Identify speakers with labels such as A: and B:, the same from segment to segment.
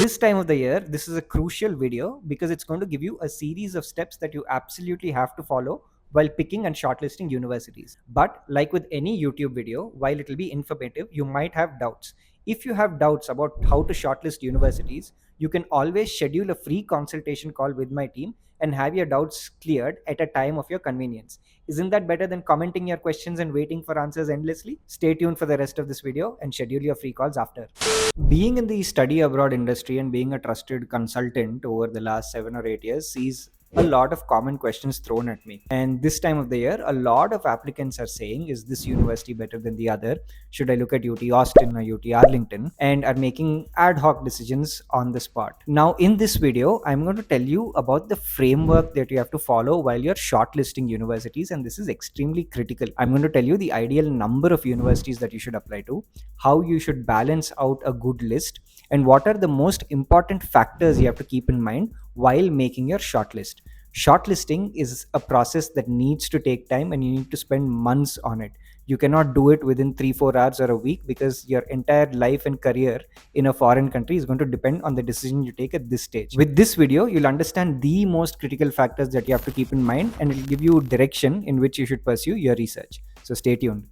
A: this time of the year, this is a crucial video because it's going to give you a series of steps that you absolutely have to follow while picking and shortlisting universities. But like with any YouTube video, while it will be informative, you might have doubts. If you have doubts about how to shortlist universities, you can always schedule a free consultation call with my team and have your doubts cleared at a time of your convenience. Isn't that better than commenting your questions and waiting for answers endlessly? Stay tuned for the rest of this video and schedule your free calls after. Being in the study abroad industry and being a trusted consultant over the last 7 or 8 years sees a lot of common questions thrown at me. And this time of the year, a lot of applicants are saying, is this university better than the other? Should I look at UT Austin or UT Arlington? And are making ad hoc decisions on the spot. Now, in this video, I'm going to tell you about the framework that you have to follow while you're shortlisting universities. And this is extremely critical. I'm going to tell you the ideal number of universities that you should apply to, how you should balance out a good list, and what are the most important factors you have to keep in mind while making your shortlist. Shortlisting is a process that needs to take time and you need to spend months on it. You cannot do it within 3-4 hours or a week because your entire life and career in a foreign country is going to depend on the decision you take at this stage. With this video, you'll understand the most critical factors that you have to keep in mind, and it'll give you direction in which you should pursue your research. So stay tuned.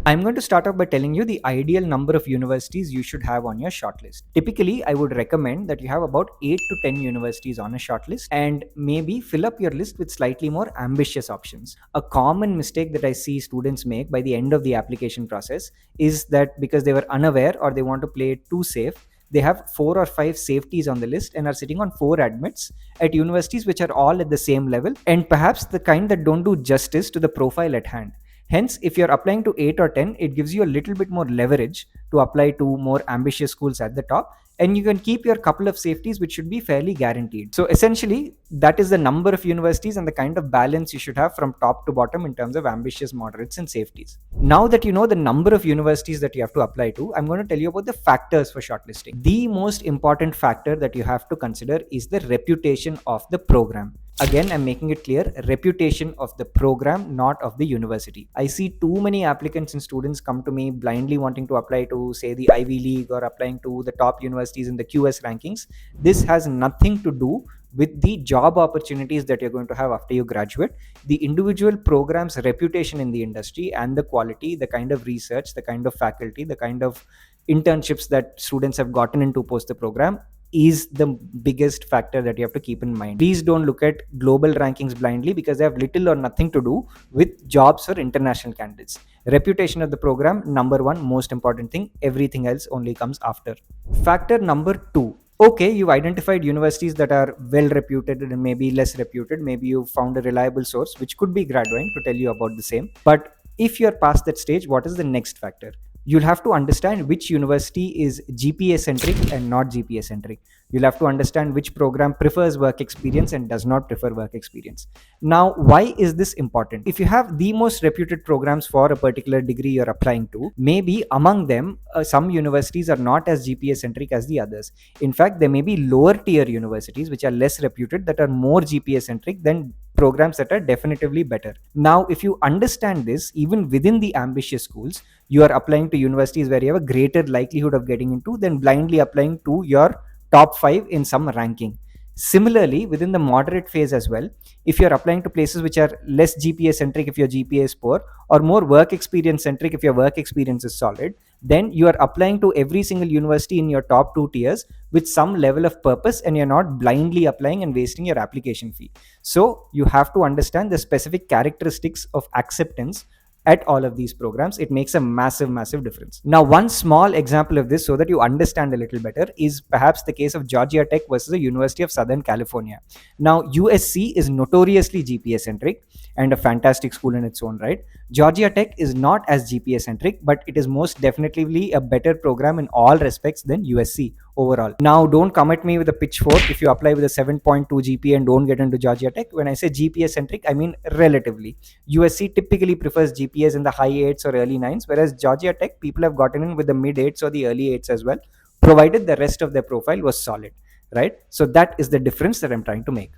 A: I'm going to start off by telling you the ideal number of universities you should have on your shortlist. Typically, I would recommend that you have about 8 to 10 universities on a shortlist and maybe fill up your list with slightly more ambitious options. A common mistake that I see students make by the end of the application process is that because they were unaware or they want to play it too safe, they have 4 or 5 safeties on the list and are sitting on 4 admits at universities which are all at the same level and perhaps the kind that don't do justice to the profile at hand. Hence, if you're applying to 8 or 10, it gives you a little bit more leverage to apply to more ambitious schools at the top, and you can keep your couple of safeties which should be fairly guaranteed. So essentially, that is the number of universities and the kind of balance you should have from top to bottom in terms of ambitious, moderates, and safeties. Now that you know the number of universities that you have to apply to, I'm going to tell you about the factors for shortlisting. The most important factor that you have to consider is the reputation of the program. Again, I'm making it clear, reputation of the program, not of the university. I see too many applicants and students come to me blindly wanting to apply to, say, the Ivy League or applying to the top universities in the QS rankings. This has nothing to do with the job opportunities that you're going to have after you graduate. The individual program's reputation in the industry and the quality, the kind of research, the kind of faculty, the kind of internships that students have gotten into post the program is the biggest factor that you have to keep in mind. Please don't look at global rankings blindly because they have little or nothing to do with jobs for international candidates. Reputation of the program, number one, most important thing. Everything else only comes after. Factor number 2. Okay, you've identified universities that are well reputed and maybe less reputed. Maybe you found a reliable source, which could be Gradvine, to tell you about the same. But if you're past that stage, what is the next factor? You'll have to understand which university is GPA centric and not GPA centric. You'll have to understand which program prefers work experience and does not prefer work experience. Now, why is this important? If you have the most reputed programs for a particular degree you're applying to, maybe among them, some universities are not as GPA centric as the others. In fact, there may be lower tier universities which are less reputed that are more GPA centric than programs that are definitively better. Now, if you understand this, even within the ambitious schools, you are applying to universities where you have a greater likelihood of getting into than blindly applying to your top 5 in some ranking. Similarly, within the moderate phase as well, if you're applying to places which are less GPA centric if your GPA is poor, or more work experience centric if your work experience is solid, then you are applying to every single university in your top 2 tiers with some level of purpose, and you're not blindly applying and wasting your application fee. So you have to understand the specific characteristics of acceptance at all of these programs. It makes a massive difference. Now, one small example of this so that you understand a little better is perhaps the case of Georgia Tech versus the University of Southern California. Now, USC is notoriously GPA centric and a fantastic school in its own right. Georgia Tech is not as GPA centric, but it is most definitely a better program in all respects than USC overall. Now, don't come at me with a pitchfork if you apply with a 7.2 GPA and don't get into Georgia Tech. When I say GPA centric, I mean relatively. USC typically prefers GPAs in the high 8s or early 9s, whereas Georgia Tech, people have gotten in with the mid 8s or the early 8s as well. provided the rest of their profile was solid, right? So that is the difference that I'm trying to make.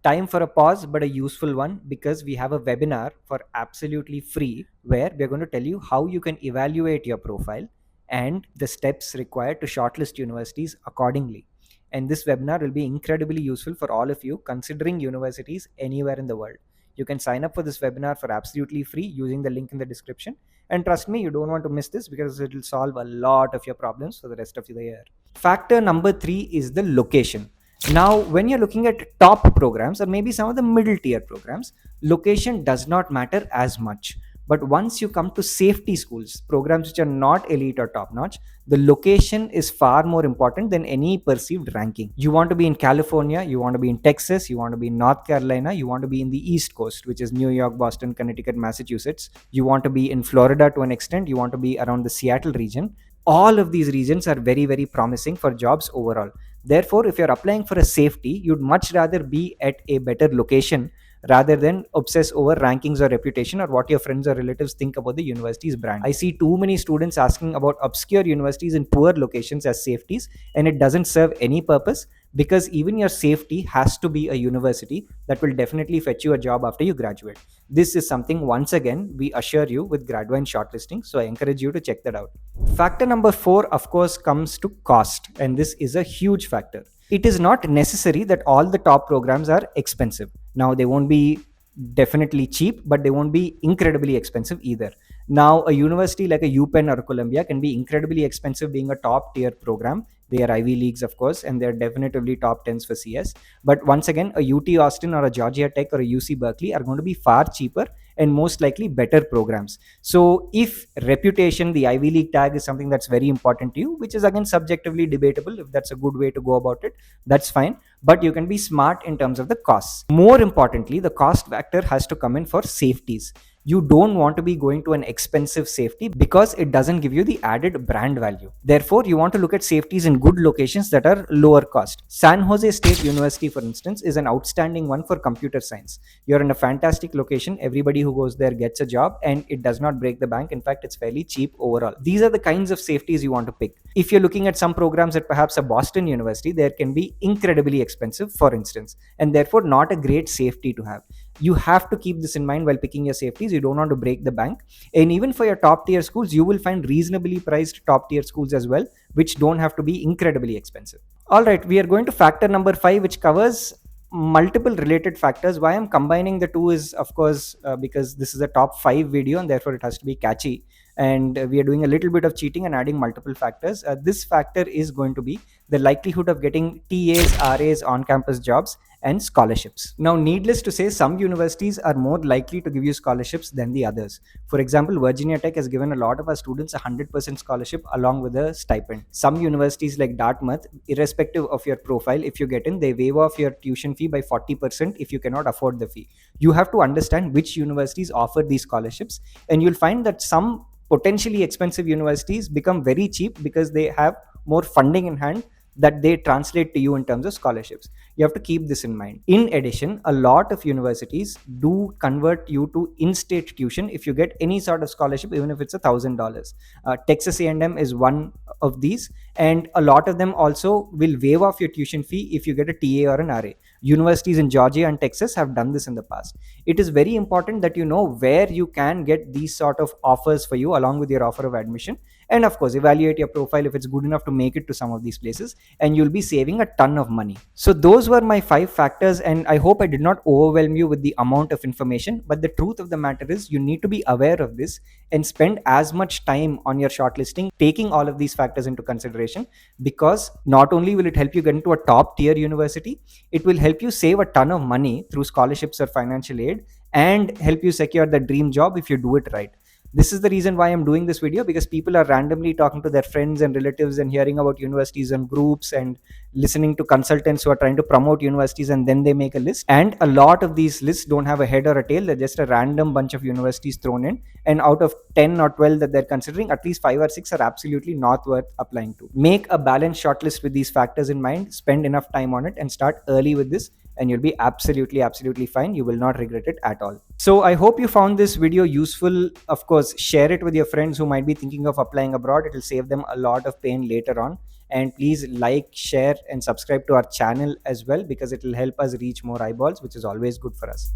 A: Time for a pause, but a useful one, because we have a webinar for absolutely free where we're going to tell you how you can evaluate your profile and the steps required to shortlist universities accordingly. And this webinar will be incredibly useful for all of you considering universities anywhere in the world. You can sign up for this webinar for absolutely free using the link in the description. And trust me, you don't want to miss this because it will solve a lot of your problems for the rest of the year. Factor number 3 is the location. Now, when you're looking at top programs or maybe some of the middle tier programs, location does not matter as much. But once you come to safety schools, programs which are not elite or top notch, the location is far more important than any perceived ranking. You want to be in California, you want to be in Texas, you want to be in North Carolina, you want to be in the East Coast, which is New York, Boston, Connecticut, Massachusetts. You want to be in Florida to an extent, you want to be around the Seattle region. All of these regions are very, very promising for jobs overall. Therefore, if you're applying for a safety, you'd much rather be at a better location rather than obsess over rankings or reputation or what your friends or relatives think about the university's brand. I see too many students asking about obscure universities in poor locations as safeties, and it doesn't serve any purpose, because even your safety has to be a university that will definitely fetch you a job after you graduate. This is something, once again, we assure you with Gradvine shortlisting, so I encourage you to check that out. Factor number 4, of course, comes to cost, and this is a huge factor. It is not necessary that all the top programs are expensive. Now, they won't be definitely cheap, but they won't be incredibly expensive either. Now, a university like a UPenn or Columbia can be incredibly expensive being a top tier program. They are Ivy Leagues, of course, and they're definitely top 10s for CS. But once again, a UT Austin or a Georgia Tech or a UC Berkeley are going to be far cheaper and most likely better programs. So if reputation, the Ivy League tag, is something that's very important to you, which is again subjectively debatable, if that's a good way to go about it, that's fine. But you can be smart in terms of the costs. More importantly, the cost factor has to come in for safeties. You don't want to be going to an expensive safety because it doesn't give you the added brand value. Therefore, you want to look at safeties in good locations that are lower cost. San Jose State University, for instance, is an outstanding one for computer science. You're in a fantastic location. Everybody who goes there gets a job and it does not break the bank. In fact, it's fairly cheap overall. These are the kinds of safeties you want to pick. If you're looking at some programs at perhaps a Boston University, there can be incredibly expensive, for instance, and therefore not a great safety to have. You have to keep this in mind while picking your safeties. You don't want to break the bank. And even for your top tier schools, you will find reasonably priced top tier schools as well, which don't have to be incredibly expensive. All right, we are going to factor number 5, which covers multiple related factors. Why I'm combining the two is, of course, because this is a top 5 video and therefore it has to be catchy. And we are doing a little bit of cheating and adding multiple factors. This factor is going to be the likelihood of getting TAs, RAs, on-campus jobs, and scholarships. Now, needless to say, some universities are more likely to give you scholarships than the others. For example, Virginia Tech has given a lot of our students a 100% scholarship along with a stipend. Some universities like Dartmouth, irrespective of your profile, if you get in, they waive off your tuition fee by 40% if you cannot afford the fee. You have to understand which universities offer these scholarships, and you'll find that some potentially expensive universities become very cheap because they have more funding in hand that they translate to you in terms of scholarships. You have to keep this in mind. In addition, a lot of universities do convert you to in-state tuition if you get any sort of scholarship, even if it's $1,000. Texas A&M is one of these, and a lot of them also will waive off your tuition fee if you get a TA or an RA. Universities in Georgia and Texas have done this in the past. It is very important that you know where you can get these sort of offers for you along with your offer of admission, and of course evaluate your profile if it's good enough to make it to some of these places, and you'll be saving a ton of money. So those were my 5 factors, and I hope I did not overwhelm you with the amount of information, but the truth of the matter is you need to be aware of this and spend as much time on your shortlisting taking all of these factors into consideration, because not only will it help you get into a top tier university, it will help you save a ton of money through scholarships or financial aid and help you secure the dream job if you do it right. This is the reason why I'm doing this video, because people are randomly talking to their friends and relatives and hearing about universities and groups and listening to consultants who are trying to promote universities, and then they make a list. And a lot of these lists don't have a head or a tail. They're just a random bunch of universities thrown in. And out of 10 or 12 that they're considering, at least 5 or 6 are absolutely not worth applying to. Make a balanced shortlist with these factors in mind, spend enough time on it, and start early with this, and you'll be absolutely fine. You will not regret it at all. So I hope you found this video useful. Of course, share it with your friends who might be thinking of applying abroad. It will save them a lot of pain later on. And please like, share, and subscribe to our channel as well, because it will help us reach more eyeballs, which is always good for us.